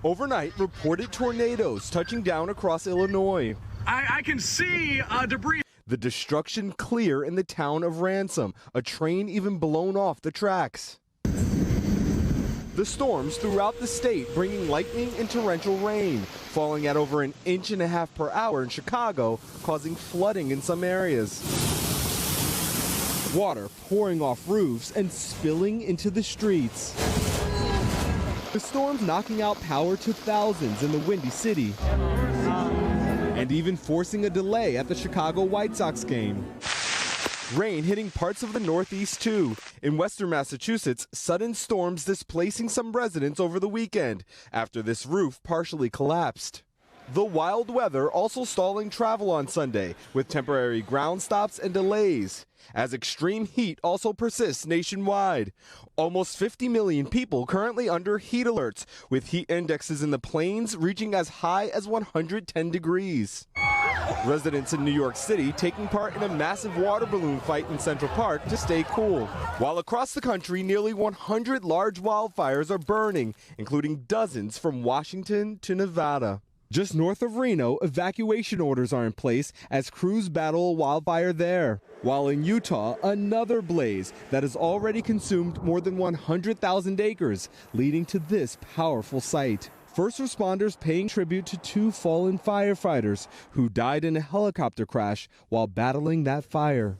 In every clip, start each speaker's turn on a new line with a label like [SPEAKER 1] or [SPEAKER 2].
[SPEAKER 1] Overnight, reported tornadoes touching down across Illinois.
[SPEAKER 2] I can see debris.
[SPEAKER 1] The destruction clear in the town of Ransom, a train even blown off the tracks. The storms throughout the state bringing lightning and torrential rain, falling at over 1.5 inches per hour in Chicago, causing flooding in some areas. Water pouring off roofs and spilling into the streets. The storms knocking out power to thousands in the Windy City, and even forcing a delay at the Chicago White Sox game. Rain hitting parts of the Northeast too. In western Massachusetts, sudden storms displacing some residents over the weekend after this roof partially collapsed. The wild weather also stalling travel on Sunday with temporary ground stops and delays, as extreme heat also persists nationwide. Almost 50 million people currently under heat alerts, with heat indexes in the plains reaching as high as 110 degrees. Residents in New York City taking part in a massive water balloon fight in Central Park to stay cool. While across the country, nearly 100 large wildfires are burning, including dozens from Washington to Nevada. Just north of Reno, evacuation orders are in place as crews battle a wildfire there. While in Utah, another blaze that has already consumed more than 100,000 acres, leading to this powerful sight. First responders paying tribute to 2 fallen firefighters who died in a helicopter crash while battling that fire.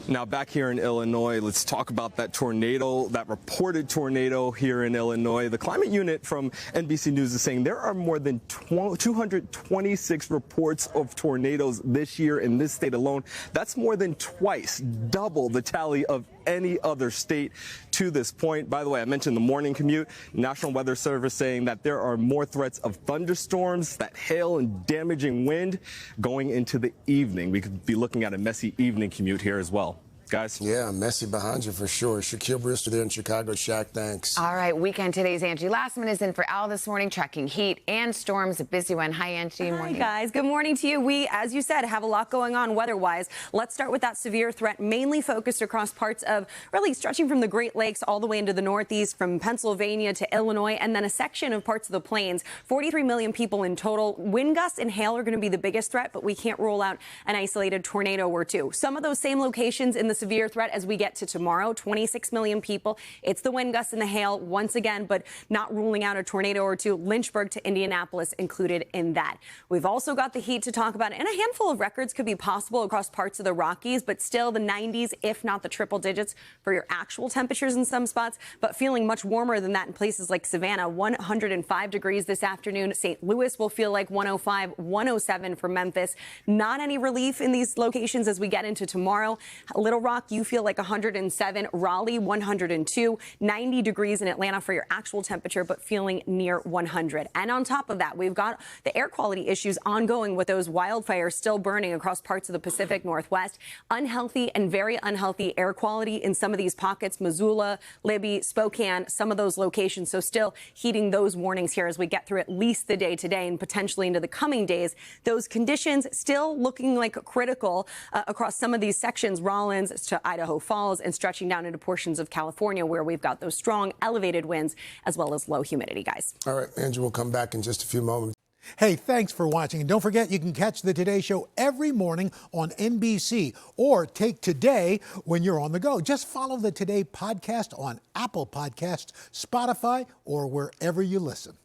[SPEAKER 1] Now back here in Illinois, let's talk about that tornado, that reported tornado here in Illinois. The climate unit from NBC News is saying there are more than 226 reports of tornadoes this year in this state alone. That's more than twice, double the tally of any other state to this point. By the way, I mentioned the morning commute. National Weather Service saying that there are more threats of thunderstorms, that hail and damaging wind going into the evening. We could be looking at a messy evening commute here as well. Guys?
[SPEAKER 3] Yeah, messy behind you for sure. Shaquille, Brewster there in Chicago. Shaq, thanks.
[SPEAKER 4] All right, Weekend Today's Angie Lassman is in for Al this morning, tracking heat and storms. A busy one. Hi, Angie.
[SPEAKER 5] Hi, guys. Good morning to you. We, as you said, have a lot going on weather-wise. Let's start with that severe threat, mainly focused across parts of, really stretching from the Great Lakes all the way into the Northeast, from Pennsylvania to Illinois, and then a section of parts of the plains. 43 million people in total. Wind gusts and hail are going to be the biggest threat, but we can't rule out an isolated tornado or two. Some of those same locations in the severe threat as we get to tomorrow. 26 million people. It's the wind gusts and the hail once again, but not ruling out a tornado or two. Lynchburg to Indianapolis included in that. We've also got the heat to talk about, and a handful of records could be possible across parts of the Rockies, but still the 90s, if not the triple digits for your actual temperatures in some spots, but feeling much warmer than that in places like Savannah. 105 degrees this afternoon. St. Louis will feel like 105, 107 for Memphis. Not any relief in these locations as we get into tomorrow. Little Rock, you feel like 107. Raleigh, 102. 90 degrees in Atlanta for your actual temperature, but feeling near 100. And on top of that, we've got the air quality issues ongoing with those wildfires still burning across parts of the Pacific Northwest. Unhealthy and very unhealthy air quality in some of these pockets. Missoula, Libby, Spokane, some of those locations. So still heeding those warnings here as we get through at least the day today and potentially into the coming days. Those conditions still looking like critical across some of these sections, Rollins to Idaho Falls, and stretching down into portions of California where we've got those strong elevated winds as well as low humidity, guys.
[SPEAKER 3] All right, Angie, we'll come back in just a few moments.
[SPEAKER 6] Hey, thanks for watching. And don't forget, you can catch the Today Show every morning on NBC or take Today when you're on the go. Just follow the Today podcast on Apple Podcasts, Spotify, or wherever you listen.